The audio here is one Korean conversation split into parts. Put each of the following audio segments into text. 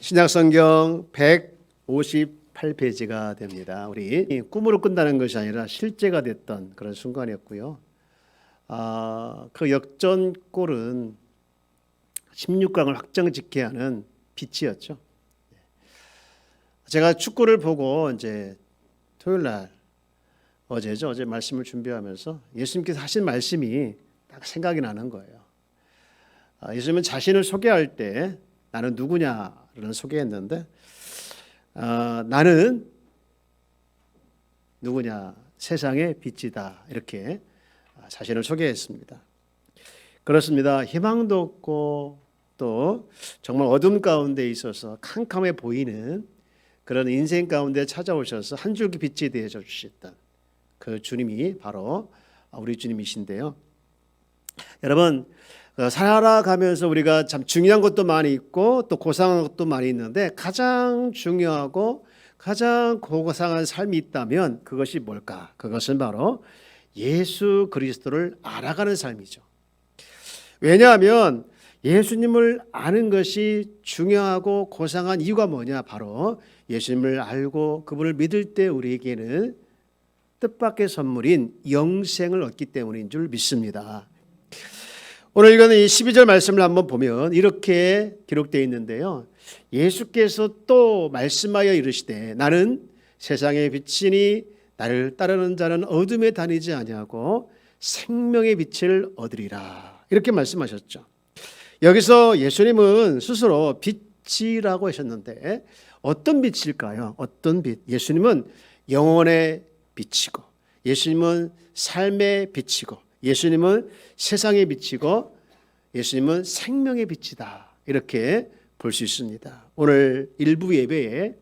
신약성경 158페이지가 됩니다. 우리 꿈으로 끝나는 것이 아니라 실제가 됐던 그런 순간이었고요. 그 역전골은 16강을 확정짓게 하는 빛이었죠. 제가 축구를 보고 이제 토요일 날 어제 말씀을 준비하면서 예수님께서 하신 말씀이 딱 생각이 나는 거예요. 예수님은 자신을 소개할 때 나는 누구냐를 소개했는데 나는 누구냐? 세상의 빛이다. 이렇게 자신을 소개했습니다. 그렇습니다. 희망도 없고 또 정말 어둠 가운데 있어서 캄캄해 보이는 그런 인생 가운데 찾아오셔서 한 줄기 빛이 되어져 주셨던 그 주님이 바로 우리 주님이신데요. 여러분, 살아가면서 우리가 참 중요한 것도 많이 있고 또 고상한 것도 많이 있는데 가장 중요하고 가장 고상한 삶이 있다면 그것이 뭘까? 그것은 바로 예수 그리스도를 알아가는 삶이죠. 왜냐하면 예수님을 아는 것이 중요하고 고상한 이유가 뭐냐? 바로 예수님을 알고 그분을 믿을 때 우리에게는 뜻밖의 선물인 영생을 얻기 때문인 줄 믿습니다. 오늘 읽은 이 12절 말씀을 한번 보면 이렇게 기록되어 있는데요. 예수께서 또 말씀하여 이르시되 나는 세상의 빛이니 나를 따르는 자는 어둠에 다니지 아니하고 생명의 빛을 얻으리라. 이렇게 말씀하셨죠. 여기서 예수님은 스스로 빛이라고 하셨는데 어떤 빛일까요? 어떤 빛? 예수님은 영혼의 빛이고 예수님은 삶의 빛이고 예수님은 세상의 빛이고 예수님은 생명의 빛이다. 이렇게 볼 수 있습니다. 오늘 일부 예배에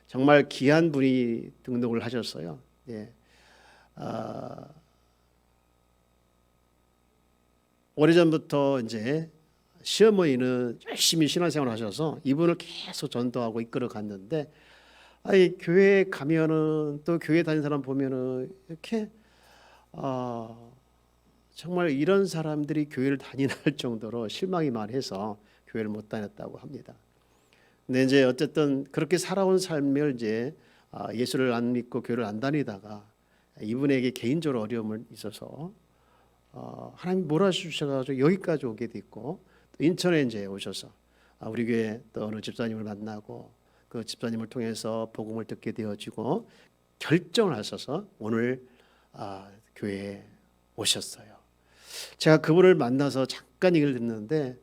정말 귀한 분이 등록을 하셨어요. 오래전부터 이제 시어머니는 열심히 신앙생활을 하셔서 이분을 계속 전도하고 이끌어 갔는데 교회 가면은 또 교회 다니는 사람 보면은 이렇게 정말 이런 사람들이 교회를 다니나 할 정도로 실망이 많이 해서 교회를 못 다녔다고 합니다. 근데 이제 어쨌든 그렇게 살아온 삶을 이제 예수를 안 믿고 교회를 안 다니다가 이분에게 개인적으로 어려움을 있어서 하나님 몰아주셔가지고 여기까지 오게 됐고 또 인천에 이제 오셔서 우리 교회 또 어느 집사님을 만나고 그 집사님을 통해서 복음을 듣게 되어지고 결정을 하셔서 오늘 교회에 오셨어요. 제가 그분을 만나서 잠깐 얘기를 듣는데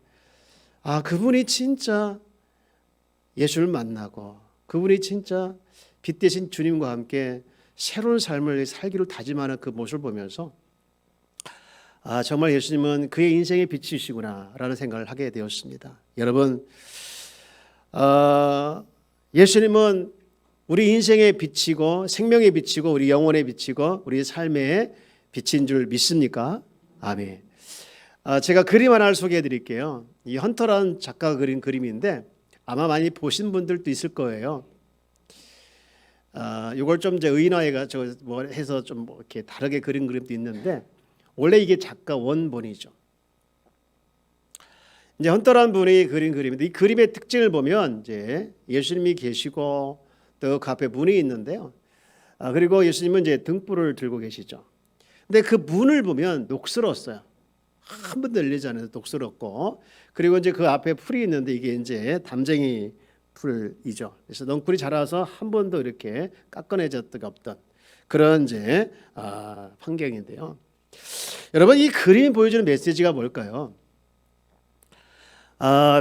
그분이 진짜 예수를 만나고 그분이 진짜 빛 대신 주님과 함께 새로운 삶을 살기를 다짐하는 그 모습을 보면서 정말 예수님은 그의 인생의 빛이시구나라는 생각을 하게 되었습니다. 여러분, 예수님은 우리 인생의 빛이고 생명의 빛이고 우리 영혼의 빛이고 우리 삶의 빛인 줄 믿습니까? 아멘. 제가 그림 하나를 소개해 드릴게요. 이 헌터라는 작가가 그린 그림인데 아마 많이 보신 분들도 있을 거예요. 이걸 좀 이제 의인화해가 해서 좀 이렇게 다르게 그린 그림도 있는데 원래 이게 작가 원본이죠. 이제 헌터라는 분이 그린 그림인데 이 그림의 특징을 보면 이제 예수님이 계시고 또 그 앞에 문이 있는데요. 그리고 예수님은 이제 등불을 들고 계시죠. 근데 그 문을 보면 녹슬었어요. 한 번도 열리지 않아서 녹슬었고, 그리고 이제 그 앞에 풀이 있는데 이게 이제 담쟁이 풀이죠. 그래서 넝쿨이 자라서 한 번도 이렇게 깎아내졌던 게 없던 그런 이제 환경인데요. 여러분, 이 그림이 보여주는 메시지가 뭘까요?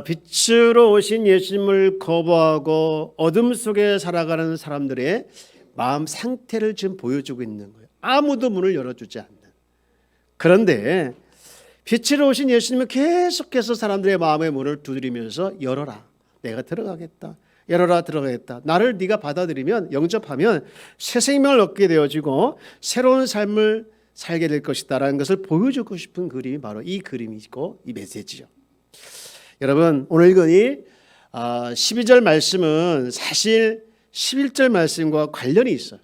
빛으로 오신 예수님을 거부하고 어둠 속에 살아가는 사람들의 마음 상태를 지금 보여주고 있는 거예요. 아무도 문을 열어주지 않는. 그런데 빛으로 오신 예수님은 계속해서 사람들의 마음의 문을 두드리면서 열어라. 내가 들어가겠다. 열어라, 들어가겠다. 나를 네가 받아들이면, 영접하면 새 생명을 얻게 되어지고 새로운 삶을 살게 될 것이다라는 것을 보여주고 싶은 그림이 바로 이 그림이고 이 메시지죠. 여러분, 오늘 읽은 이 12절 말씀은 사실 11절 말씀과 관련이 있어요.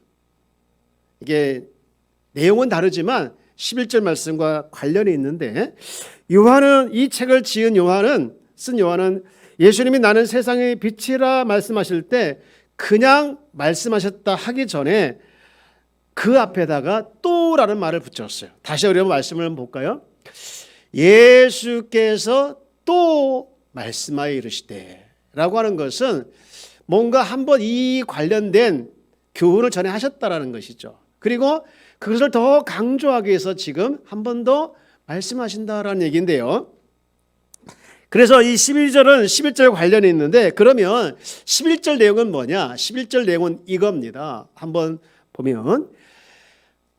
이게 내용은 다르지만 11절 말씀과 관련이 있는데 요한은 이 책을 쓴 요한은 예수님이 나는 세상의 빛이라 말씀하실 때 그냥 말씀하셨다 하기 전에 그 앞에다가 또라는 말을 붙였어요. 다시 어려운 말씀을 볼까요? 예수께서 또 말씀하여 이르시되 라고 하는 것은 뭔가 한번 이 관련된 교훈을 전에 하셨다라는 것이죠. 그리고 그것을 더 강조하기 위해서 지금 한 번 더 말씀하신다라는 얘기인데요. 그래서 이 11절은 11절 관련이 있는데 그러면 11절 내용은 뭐냐? 11절 내용은 이겁니다. 한번 보면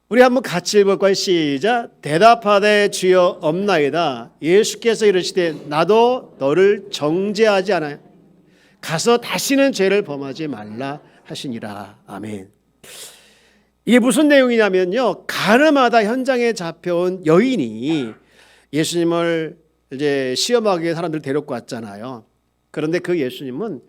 우리 한번 같이 읽어볼까요? 시작. 대답하되 주여 없나이다. 예수께서 이르시되 나도 너를 정죄하지 않아요. 가서 다시는 죄를 범하지 말라 하시니라. 아멘. 이게 무슨 내용이냐면요. 가늠하다 현장에 잡혀온 여인이 예수님을 이제 시험하기 위해 사람들 데리고 왔잖아요. 그런데 그 예수님은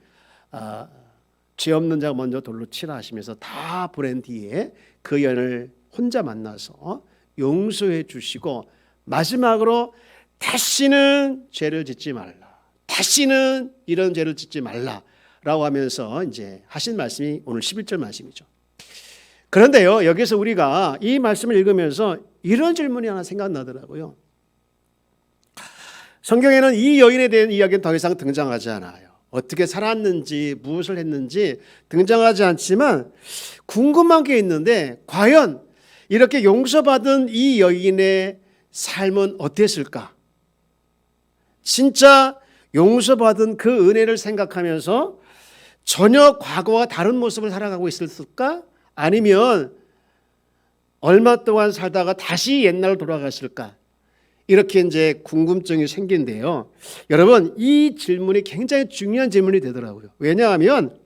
죄 없는 자가 먼저 돌로 치라 하시면서 다 보낸 뒤에 그 여인을 혼자 만나서 용서해 주시고 마지막으로 다시는 죄를 짓지 말라. 다시는 이런 죄를 짓지 말라라고 하면서 이제 하신 말씀이 오늘 11절 말씀이죠. 그런데요, 여기서 우리가 이 말씀을 읽으면서 이런 질문이 하나 생각나더라고요. 성경에는 이 여인에 대한 이야기는 더 이상 등장하지 않아요. 어떻게 살았는지 무엇을 했는지 등장하지 않지만 궁금한 게 있는데 과연 이렇게 용서받은 이 여인의 삶은 어땠을까? 진짜 용서받은 그 은혜를 생각하면서 전혀 과거와 다른 모습을 살아가고 있을까? 아니면 얼마 동안 살다가 다시 옛날로 돌아갔을까? 이렇게 이제 궁금증이 생긴데요. 여러분, 이 질문이 굉장히 중요한 질문이 되더라고요. 왜냐하면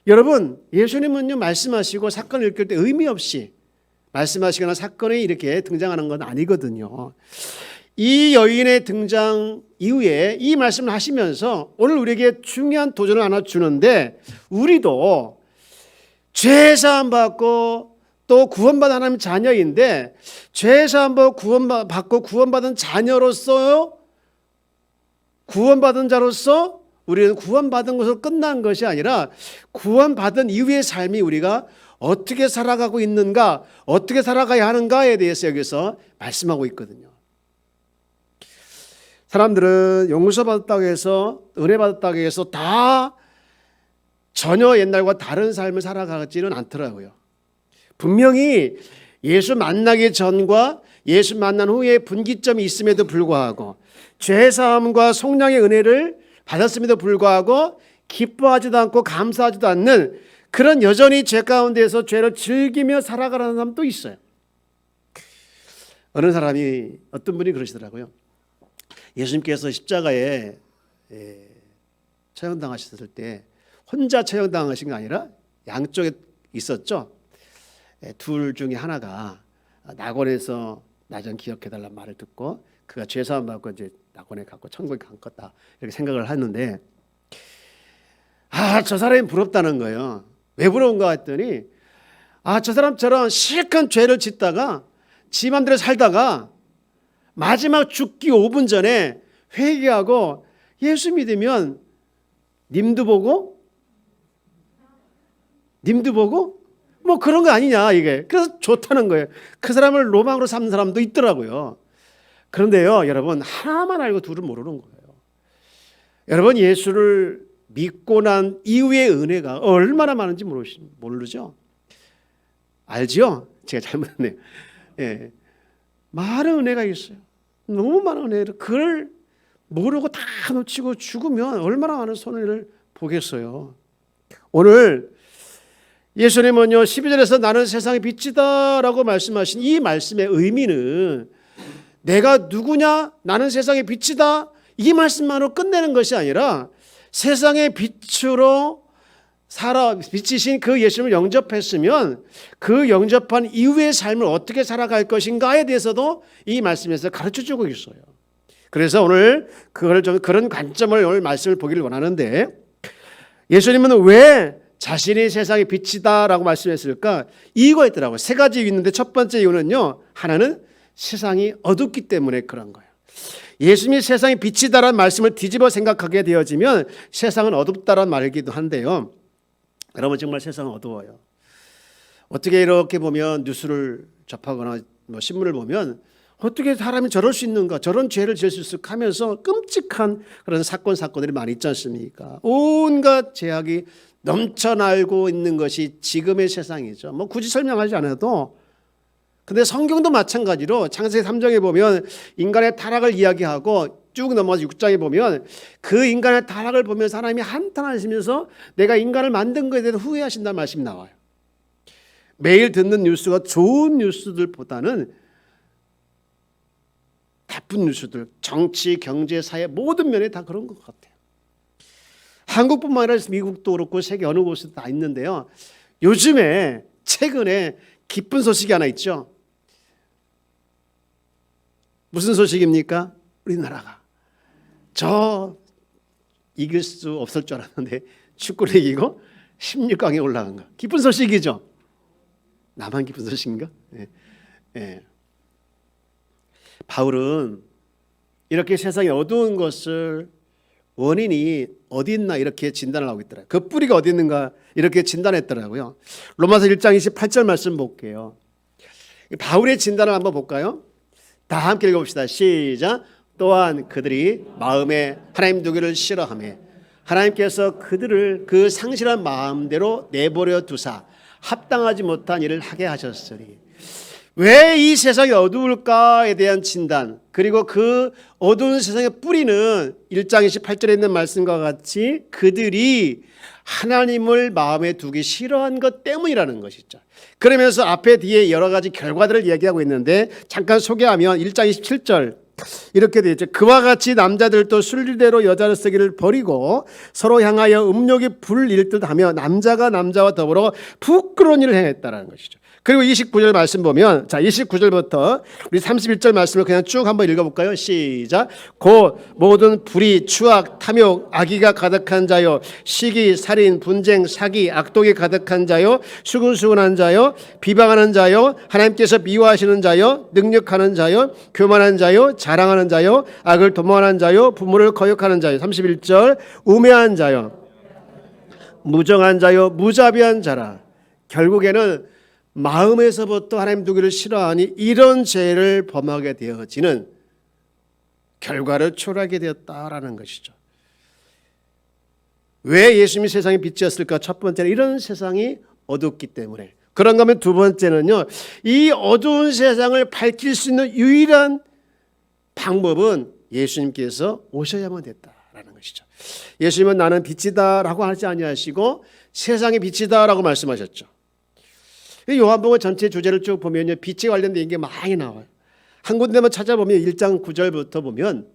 여러분, 예수님은요 말씀하시고 사건을 읽을 때 의미 없이 말씀하시거나 사건이 이렇게 등장하는 건 아니거든요. 이 여인의 등장 이후에 이 말씀을 하시면서 오늘 우리에게 중요한 도전을 하나 주는데 우리도 죄사함 받고 또 구원받은 하나님 자녀인데 죄사함 받고 구원받은 자녀로서 구원받은 자로서 우리는 구원받은 것으로 끝난 것이 아니라 구원받은 이후의 삶이 우리가 어떻게 살아가고 있는가, 어떻게 살아가야 하는가에 대해서 여기서 말씀하고 있거든요. 사람들은 용서받았다고 해서 은혜 받았다고 해서 다 전혀 옛날과 다른 삶을 살아가지는 않더라고요. 분명히 예수 만나기 전과 예수 만난 후에 분기점이 있음에도 불구하고 죄사함과 속량의 은혜를 받았음에도 불구하고 기뻐하지도 않고 감사하지도 않는 그런 여전히 죄 가운데서 죄를 즐기며 살아가는 사람도 있어요. 어느 사람이 어떤 분이 그러시더라고요. 예수님께서 십자가에 처형당하셨을 때 혼자 처형당하신 게 아니라 양쪽에 있었죠. 둘 중에 하나가 낙원에서 나 좀 기억해달라는 말을 듣고 그가 죄사함 받고 이제 낙원에 갔고 천국에 간 거다 이렇게 생각을 했는데 저 사람이 부럽다는 거예요. 왜 부러운가 했더니 저 사람처럼 실컷 죄를 짓다가 지 맘대로 살다가 마지막 죽기 5분 전에 회개하고 예수 믿으면 님도 보고 뭐 그런 거 아니냐 이게. 그래서 좋다는 거예요. 그 사람을 로망으로 삼는 사람도 있더라고요. 그런데요 여러분 하나만 알고 둘은 모르는 거예요. 여러분 예수를 믿고 난 이후의 은혜가 얼마나 많은지 모르죠? 알죠? 제가 잘못했네요. 예. 많은 은혜가 있어요. 너무 많은 은혜를 그걸 모르고 다 놓치고 죽으면 얼마나 많은 손해를 보겠어요. 오늘 예수님은요 12절에서 나는 세상의 빛이다 라고 말씀하신 이 말씀의 의미는 내가 누구냐 나는 세상의 빛이다 이 말씀만으로 끝내는 것이 아니라 세상의 빛으로 비치신 그 예수님을 영접했으면 그 영접한 이후의 삶을 어떻게 살아갈 것인가에 대해서도 이 말씀에서 가르쳐주고 있어요. 그래서 오늘 그런 관점을 오늘 말씀을 보기를 원하는데 예수님은 왜 자신이 세상의 빛이다라고 말씀했을까? 이유가 있더라고요. 세 가지 있는데 첫 번째 이유는요. 하나는 세상이 어둡기 때문에 그런 거예요. 예수님이 세상의 빛이다라는 말씀을 뒤집어 생각하게 되어지면 세상은 어둡다라는 말이기도 한데요. 여러분 정말 세상은 어두워요. 어떻게 이렇게 보면 뉴스를 접하거나 신문을 보면 어떻게 사람이 저럴 수 있는가, 저런 죄를 지을 수 있을까 하면서 끔찍한 그런 사건들이 많이 있지 않습니까? 온갖 죄악이 넘쳐나고 있는 것이 지금의 세상이죠. 굳이 설명하지 않아도. 근데 성경도 마찬가지로 창세기 3장에 보면 인간의 타락을 이야기하고 쭉 넘어가서 6장에 보면 그 인간의 타락을 보면 사람이 한탄하시면서 내가 인간을 만든 것에 대해서 후회하신다는 말씀이 나와요. 매일 듣는 뉴스가 좋은 뉴스들보다는 나쁜 뉴스들, 정치, 경제, 사회 모든 면에 다 그런 것 같아요. 한국뿐만 아니라 미국도 그렇고 세계 어느 곳에도 다 있는데요. 요즘에 최근에 기쁜 소식이 하나 있죠. 무슨 소식입니까? 우리나라가 이길 수 없을 줄 알았는데 축구를 이기고 16강에 올라간 거. 기쁜 소식이죠. 나만 기쁜 소식인가? 예. 바울은 이렇게 세상에 어두운 것을 원인이 어디 있나 이렇게 진단을 하고 있더라고요. 그 뿌리가 어디 있는가 이렇게 진단했더라고요. 로마서 1장 28절 말씀 볼게요. 바울의 진단을 한번 볼까요? 다 함께 읽어봅시다. 시작. 또한 그들이 마음에 하나님 두기를 싫어하며 하나님께서 그들을 그 상실한 마음대로 내버려 두사 합당하지 못한 일을 하게 하셨으니. 왜 이 세상이 어두울까에 대한 진단, 그리고 그 어두운 세상의 뿌리는 1장 28절에 있는 말씀과 같이 그들이 하나님을 마음에 두기 싫어한 것 때문이라는 것이죠. 그러면서 앞에 뒤에 여러 가지 결과들을 얘기하고 있는데 잠깐 소개하면 1장 27절 이렇게 되어 있죠. 그와 같이 남자들도 순리대로 여자를 쓰기를 버리고 서로 향하여 음욕이 불일 듯 하며 남자가 남자와 더불어 부끄러운 일을 행했다는 것이죠. 그리고 29절 말씀 보면, 자 29절부터 우리 31절 말씀을 그냥 쭉 한번 읽어볼까요? 시작. 곧 모든 불의, 추악, 탐욕, 악의가 가득한 자요, 시기, 살인, 분쟁, 사기, 악독이 가득한 자요, 수근수근한 자요, 비방하는 자요, 하나님께서 미워하시는 자요, 능력하는 자요, 교만한 자요, 자랑하는 자요, 악을 도모하는 자요, 부모를 거역하는 자요. 31절 우매한 자요, 무정한 자요, 무자비한 자라. 결국에는 마음에서부터 하나님 두기를 싫어하니 이런 죄를 범하게 되어지는 결과를 초래하게 되었다라는 것이죠. 왜 예수님이 세상의 빛이었을까? 첫 번째는 이런 세상이 어둡기 때문에. 그런가 하면 두 번째는요, 이 어두운 세상을 밝힐 수 있는 유일한 방법은 예수님께서 오셔야만 됐다라는 것이죠. 예수님은 나는 빛이다라고 하지 아니하시고 세상의 빛이다라고 말씀하셨죠. 요한복음 전체 주제를 쭉 보면요, 빛에 관련된 얘기가 많이 나와요. 한 군데만 찾아보면 1장 9절부터 보면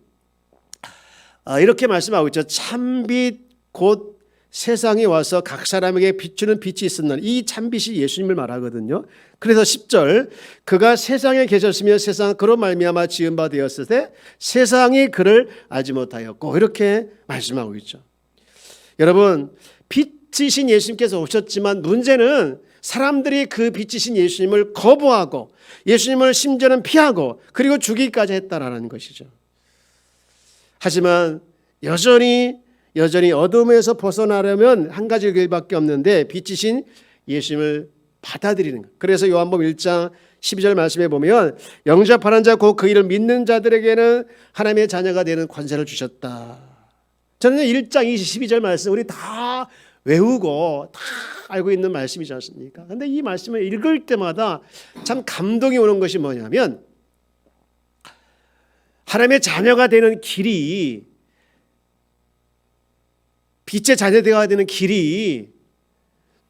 이렇게 말씀하고 있죠. 참빛 곧 세상에 와서 각 사람에게 비추는 빛이 있었는 이 참빛이 예수님을 말하거든요. 그래서 10절 그가 세상에 계셨으며 세상은 그로 말미암아 지은 바 되었을 때 세상이 그를 알지 못하였고, 이렇게 말씀하고 있죠. 여러분, 빛이신 예수님께서 오셨지만 문제는 사람들이 그 빛이신 예수님을 거부하고 예수님을 심지어는 피하고 그리고 죽이기까지 했다라는 것이죠. 하지만 여전히 어둠에서 벗어나려면 한 가지 길밖에 없는데 빛이신 예수님을 받아들이는 것. 그래서 요한복음 1장 12절 말씀에 보면 영접하는 자 곧 그 이를 믿는 자들에게는 하나님의 자녀가 되는 권세를 주셨다. 저는 1장 12절 말씀 우리 다 외우고 다 알고 있는 말씀이지 않습니까? 그런데 이 말씀을 읽을 때마다 참 감동이 오는 것이 뭐냐면 하나님의 자녀가 되는 길이, 빛의 자녀가 되는 길이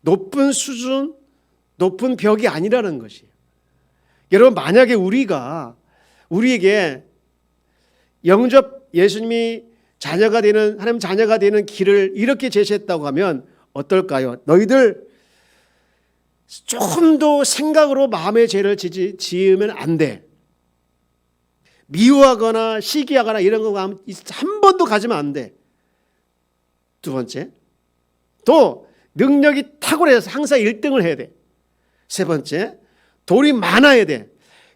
높은 수준, 높은 벽이 아니라는 것이에요. 여러분, 만약에 우리에게 예수님이 자녀가 되는, 하나님 자녀가 되는 길을 이렇게 제시했다고 하면 어떨까요? 너희들 조금 더 생각으로 마음의 죄를 지으면 안 돼. 미워하거나 시기하거나 이런 거 한 번도 가지면 안 돼. 두 번째, 또 능력이 탁월해서 항상 1등을 해야 돼. 세 번째, 돈이 많아야 돼.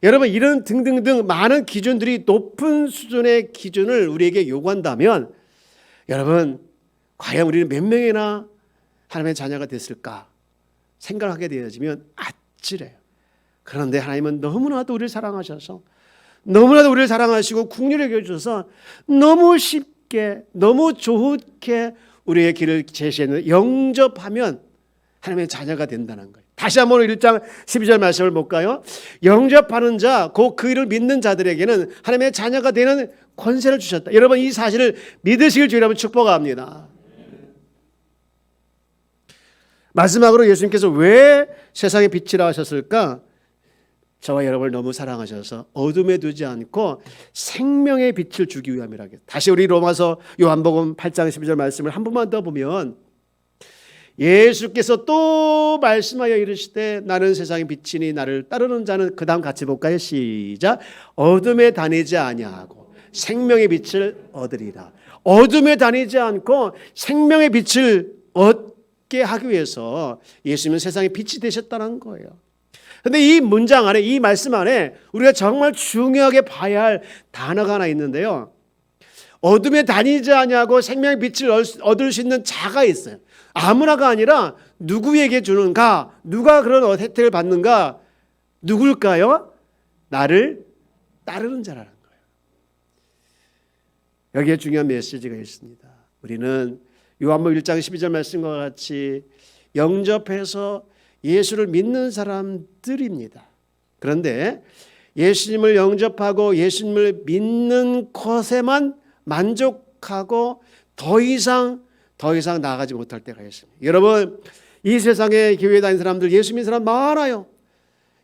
여러분 이런 등등등 많은 기준들이 높은 수준의 기준을 우리에게 요구한다면 여러분 과연 우리는 몇 명이나 하나님의 자녀가 됐을까 생각하게 되어지면 아찔해요. 그런데 하나님은 너무나도 우리를 사랑하셔서 너무나도 우리를 사랑하시고 긍휼히 여겨주셔서 너무 쉽게 너무 좋게 우리의 길을 제시했는데 영접하면 하나님의 자녀가 된다는 거예요. 다시 한번 1장 12절 말씀을 볼까요? 영접하는 자, 곧 그 일을 믿는 자들에게는 하나님의 자녀가 되는 권세를 주셨다. 여러분 이 사실을 믿으시길 주여 여러분 축복합니다. 마지막으로 예수님께서 왜 세상의 빛이라 하셨을까? 저와 여러분을 너무 사랑하셔서 어둠에 두지 않고 생명의 빛을 주기 위함이라고. 다시 우리 로마서 요한복음 8장 12절 말씀을 한 번만 더 보면 예수께서 또 말씀하여 이르시되 나는 세상의 빛이니 나를 따르는 자는 그 다음 같이 볼까요? 시작. 어둠에 다니지 아니하고 생명의 빛을 얻으리라. 어둠에 다니지 않고 생명의 빛을 얻게 하기 위해서 예수님은 세상의 빛이 되셨다는 거예요. 그런데 이 문장 안에 이 말씀 안에 우리가 정말 중요하게 봐야 할 단어가 하나 있는데요. 어둠에 다니지 아니하고 생명의 빛을 얻을 수 있는 자가 있어요. 아무나가 아니라 누구에게 주는가? 누가 그런 혜택을 받는가? 누굴까요? 나를 따르는 자라는 거예요. 여기에 중요한 메시지가 있습니다. 우리는 요한복음 1장 12절 말씀과 같이 영접해서 예수를 믿는 사람들입니다. 그런데 예수님을 영접하고 예수님을 믿는 것에만 만족하고 더 이상 나아가지 못할 때가 있습니다. 여러분 이 세상에 교회 다니는 사람들 예수 믿는 사람 많아요.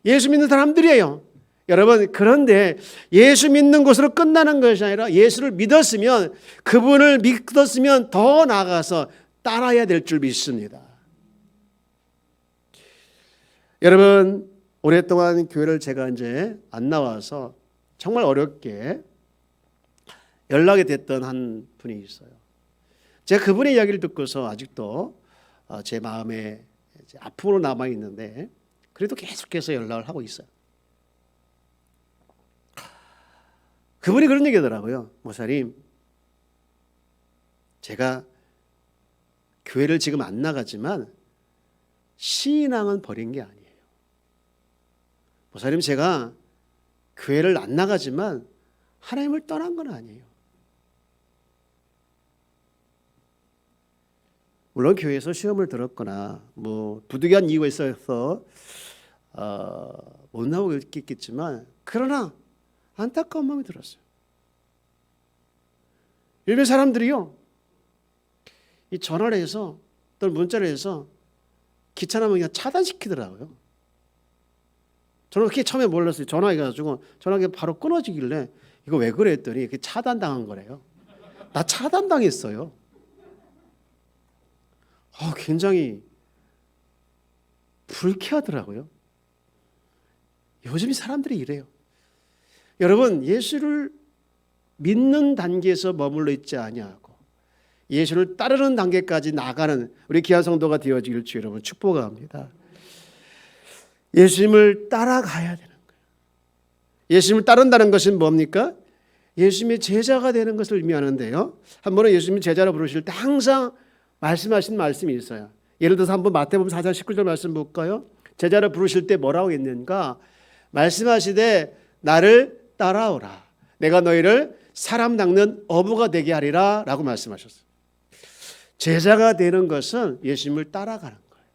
예수 믿는 사람들이에요. 여러분 그런데 예수 믿는 것으로 끝나는 것이 아니라 예수를 믿었으면 그분을 믿었으면 더 나아가서 따라야 될 줄 믿습니다. 여러분 오랫동안 교회를 제가 이제 안 나와서 정말 어렵게 연락이 됐던 한 분이 있어요. 제가 그분의 이야기를 듣고서 아직도 제 마음에 아픔으로 남아 있는데 그래도 계속해서 연락을 하고 있어요. 그분이 그런 얘기하더라고요. 목사님, 제가 교회를 지금 안 나가지만 신앙은 버린 게 아니에요. 목사님, 제가 교회를 안 나가지만 하나님을 떠난 건 아니에요. 물론 교회에서 시험을 들었거나 뭐 부득이한 이유가 있어서 못 나오고 있겠지만 그러나 안타까운 마음이 들었어요. 일반 사람들이요, 이 전화를 해서 또는 문자를 해서 귀찮으면 그냥 차단시키더라고요. 저는 그렇게 처음에 몰랐어요. 전화해가지고 전화가 바로 끊어지길래 이거 왜 그래 했더니 차단당한 거래요. 나 차단당했어요. 굉장히 불쾌하더라고요. 요즘 사람들이 이래요. 여러분 예수를 믿는 단계에서 머물러 있지 아니하고 예수를 따르는 단계까지 나가는 우리 귀한 성도가 되어지길 주 여러분 축복합니다. 예수님을 따라가야 되는 거예요. 예수님을 따른다는 것은 뭡니까? 예수님의 제자가 되는 것을 의미하는데요. 한 번은 예수님이 제자로 부르실 때 항상 말씀하신 말씀이 있어요. 예를 들어서 한번 마태복음 4장 19절 말씀 볼까요? 제자로 부르실 때 뭐라고 했는가? 말씀하시되 나를 따라오라. 내가 너희를 사람 낚는 어부가 되게 하리라 라고 말씀하셨어요. 제자가 되는 것은 예수님을 따라가는 거예요.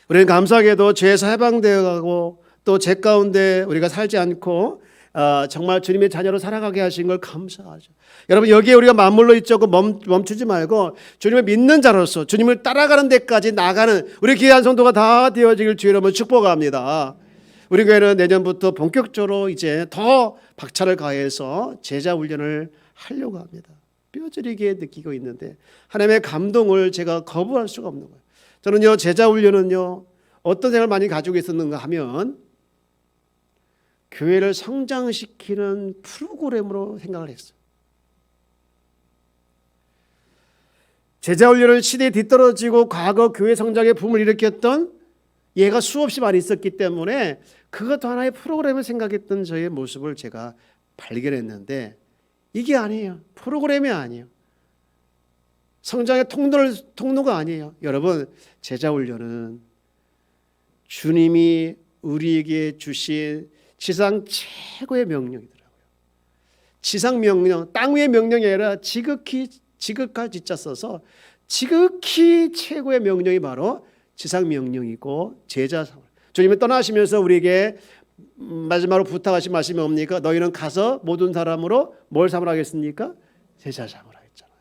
우리는 감사하게도 죄에서 해방되어 가고 또 죄 가운데 우리가 살지 않고 정말 주님의 자녀로 살아가게 하신 걸 감사하죠. 여러분 여기에 우리가 맞물러 있죠. 멈추지 말고 주님을 믿는 자로서 주님을 따라가는 데까지 나가는 우리 귀한 성도가 다 되어지길 주여 여러분 축복합니다. 우리 교회는 내년부터 본격적으로 이제 더 박차를 가해서 제자 훈련을 하려고 합니다. 뼈저리게 느끼고 있는데 하나님의 감동을 제가 거부할 수가 없는 거예요. 저는요 제자 훈련은요 어떤 생각을 많이 가지고 있었는가 하면 교회를 성장시키는 프로그램으로 생각을 했어요. 제자 훈련을 시대에 뒤떨어지고 과거 교회 성장의 붐을 일으켰던 예가 수없이 많이 있었기 때문에 그것도 하나의 프로그램을 생각했던 저의 모습을 제가 발견했는데 이게 아니에요. 프로그램이 아니에요. 성장의 통로가 아니에요. 여러분, 제자훈련은 주님이 우리에게 주신 지상 최고의 명령이더라고요. 지상 명령, 땅 위의 명령이 아니라 지극할 지자 써서 지극히 최고의 명령이 바로 지상 명령이고 제자 삼으라. 주님이 떠나시면서 우리에게 마지막으로 부탁하신 말씀이 뭡니까? 너희는 가서 모든 사람으로 뭘 삼으라 하겠습니까? 제자 삼으라 했잖아요.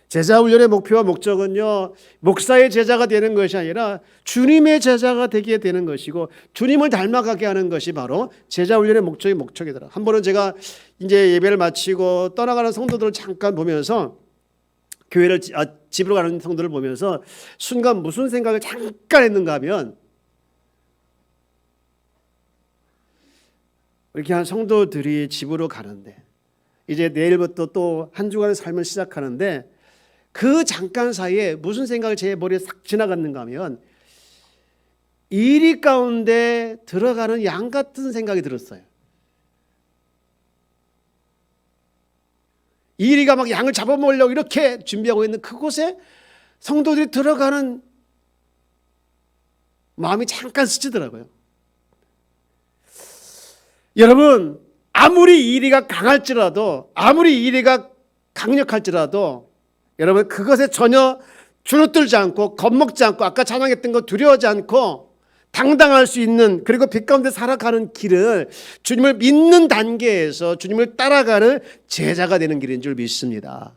제자 훈련의 목표와 목적은요, 목사의 제자가 되는 것이 아니라 주님의 제자가 되게 되는 것이고 주님을 닮아가게 하는 것이 바로 제자 훈련의 목적이더라. 한 번은 제가 이제 예배를 마치고 떠나가는 성도들을 잠깐 보면서 집으로 가는 성도를 보면서 순간 무슨 생각을 잠깐 했는가 하면 이렇게 한 성도들이 집으로 가는데 이제 내일부터 또 한 주간의 삶을 시작하는데 그 잠깐 사이에 무슨 생각이 제 머리에 싹 지나갔는가 하면 이리 가운데 들어가는 양 같은 생각이 들었어요. 이리가 막 양을 잡아먹으려고 이렇게 준비하고 있는 그곳에 성도들이 들어가는 마음이 잠깐 스치더라고요. 여러분, 아무리 이리가 강할지라도 아무리 이리가 강력할지라도 여러분 그것에 전혀 주눅들지 않고 겁먹지 않고 아까 찬양했던 거 두려워하지 않고 당당할 수 있는 그리고 빛 가운데 살아가는 길을 주님을 믿는 단계에서 주님을 따라가는 제자가 되는 길인 줄 믿습니다.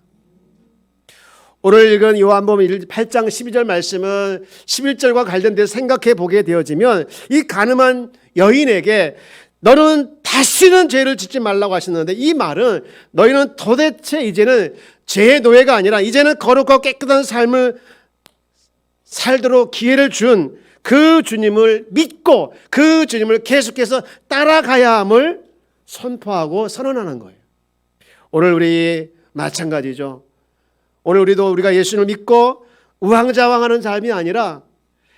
오늘 읽은 요한복음 8장 12절 말씀은 11절과 관련돼서 생각해 보게 되어지면 이 가늠한 여인에게 너는 다시는 죄를 짓지 말라고 하셨는데 이 말은 너희는 도대체 이제는 죄의 노예가 아니라 이제는 거룩하고 깨끗한 삶을 살도록 기회를 준 그 주님을 믿고 그 주님을 계속해서 따라가야 함을 선포하고 선언하는 거예요. 오늘 우리 마찬가지죠. 오늘 우리가 예수님을 믿고 우왕좌왕하는 삶이 아니라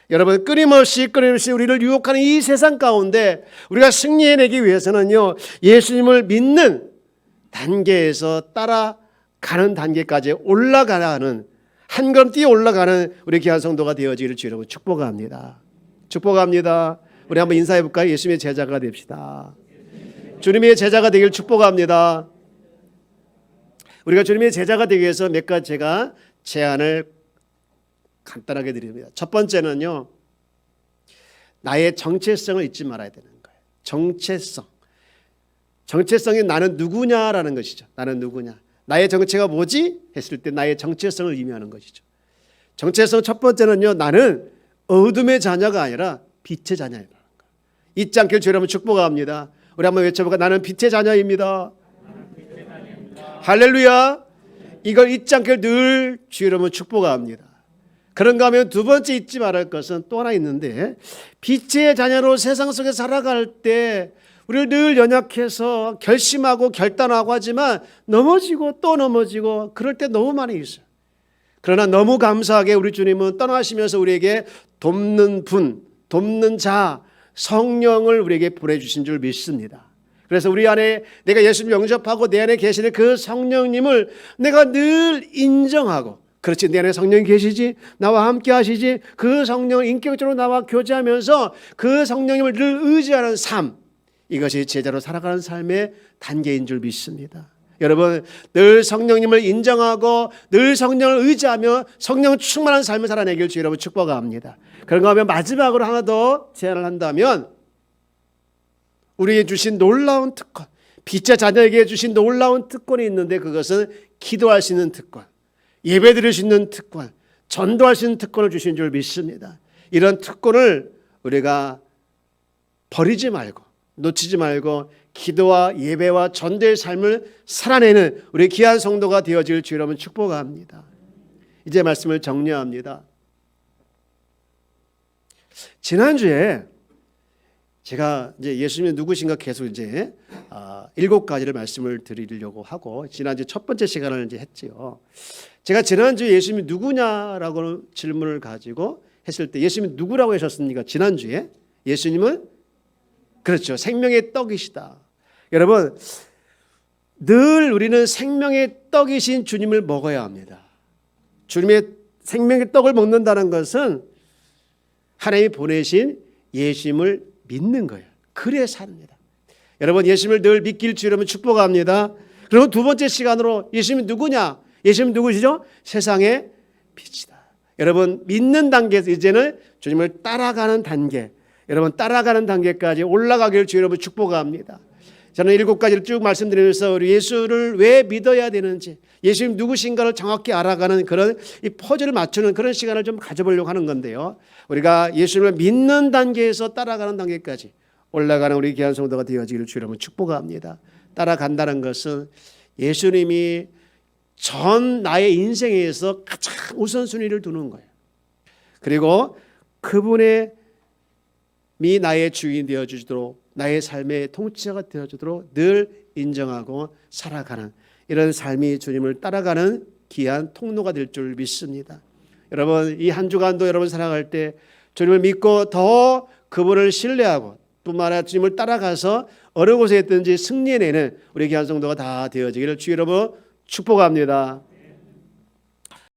여러분 끊임없이 우리를 유혹하는 이 세상 가운데 우리가 승리해내기 위해서는요 예수님을 믿는 단계에서 따라가는 단계까지 올라가는 한 걸음 뛰어 올라가는 우리 귀한 성도가 되어지기를 주 여러분 축복합니다. 축복합니다. 우리 한번 인사해 볼까요? 예수님의 제자가 됩시다. 주님의 제자가 되길 축복합니다. 우리가 주님의 제자가 되기 위해서 몇 가지 제가 제안을 간단하게 드립니다. 첫 번째는요, 나의 정체성을 잊지 말아야 되는 거예요. 정체성이 나는 누구냐라는 것이죠. 나는 누구냐. 나의 정체가 뭐지? 했을 때 나의 정체성을 의미하는 것이죠. 정체성 첫 번째는요, 나는 어둠의 자녀가 아니라 빛의 자녀라는 거예요. 잊지 않길 주 여러분 축복합니다. 우리 한번 외쳐볼까? 나는 빛의 자녀입니다. 할렐루야. 이걸 잊지 않길 늘 주 여러분 축복합니다. 그런가 하면 두 번째 잊지 말할 것은 또 하나 있는데 빛의 자녀로 세상 속에 살아갈 때 우리를 늘 연약해서 결심하고 결단하고 하지만 넘어지고 또 넘어지고 그럴 때 너무 많이 있어요. 그러나 너무 감사하게 우리 주님은 떠나시면서 우리에게 돕는 자, 성령을 우리에게 보내주신 줄 믿습니다. 그래서 우리 안에 내가 예수님 영접하고 내 안에 계시는 그 성령님을 내가 늘 인정하고 그렇지 내 안에 성령이 계시지 나와 함께 하시지 그 성령을 인격적으로 나와 교제하면서 그 성령님을 늘 의지하는 삶 이것이 제자로 살아가는 삶의 단계인 줄 믿습니다. 여러분 늘 성령님을 인정하고 늘 성령을 의지하며 성령 충만한 삶을 살아내길 주 여러분 축복합니다. 그런가 하면 마지막으로 하나 더 제안을 한다면 우리에게 주신 놀라운 특권 빛의 자녀에게 주신 놀라운 특권이 있는데 그것은 기도할 수 있는 특권 예배 드릴 수 있는 특권 전도할 수 있는 특권을 주신 줄 믿습니다. 이런 특권을 우리가 버리지 말고 놓치지 말고 기도와 예배와 전도의 삶을 살아내는 우리 귀한 성도가 되어질 주 여러분 축복합니다. 이제 말씀을 정리합니다. 지난주에 제가 이제 예수님이 누구신가 계속 이제 7가지를 말씀을 드리려고 하고 지난주 첫 번째 시간을 이제 했지요. 제가 지난주에 예수님이 누구냐라고 질문을 가지고 했을 때 예수님이 누구라고 하셨습니까? 지난주에 예수님은 그렇죠. 생명의 떡이시다. 여러분, 늘 우리는 생명의 떡이신 주님을 먹어야 합니다. 주님의 생명의 떡을 먹는다는 것은 하나님이 보내신 예수님을 믿는 거예요. 그래 삽니다. 여러분, 예수님을 늘 믿길 주 여러분 축복합니다. 그리고 두 번째 시간으로 예수님이 누구냐? 예수님이 누구시죠? 세상의 빛이다. 여러분, 믿는 단계에서 이제는 주님을 따라가는 단계, 여러분 따라가는 단계까지 올라가기를 주 여러분 축복합니다. 저는 7가지를 쭉 말씀드리면서 우리 예수를 왜 믿어야 되는지, 예수님 누구신가를 정확히 알아가는 그런 이 퍼즐을 맞추는 그런 시간을 좀 가져보려고 하는 건데요. 우리가 예수님을 믿는 단계에서 따라가는 단계까지 올라가는 우리 귀한 성도가 되어지기를 주 여러분 축복합니다. 따라간다는 것은 예수님이 전 나의 인생에서 가장 우선순위를 두는 거예요. 그리고 그분의 미 나의 주인 되어주도록, 나의 삶의 통치자가 되어주도록 늘 인정하고 살아가는 이런 삶이 주님을 따라가는 귀한 통로가 될 줄 믿습니다. 여러분, 이 한 주간도 여러분 살아갈 때 주님을 믿고 더 그분을 신뢰하고 뿐만 아니라 주님을 따라가서 어느 곳에 있든지 승리해내는 우리 귀한 성도가 다 되어지기를 주 여러분 축복합니다.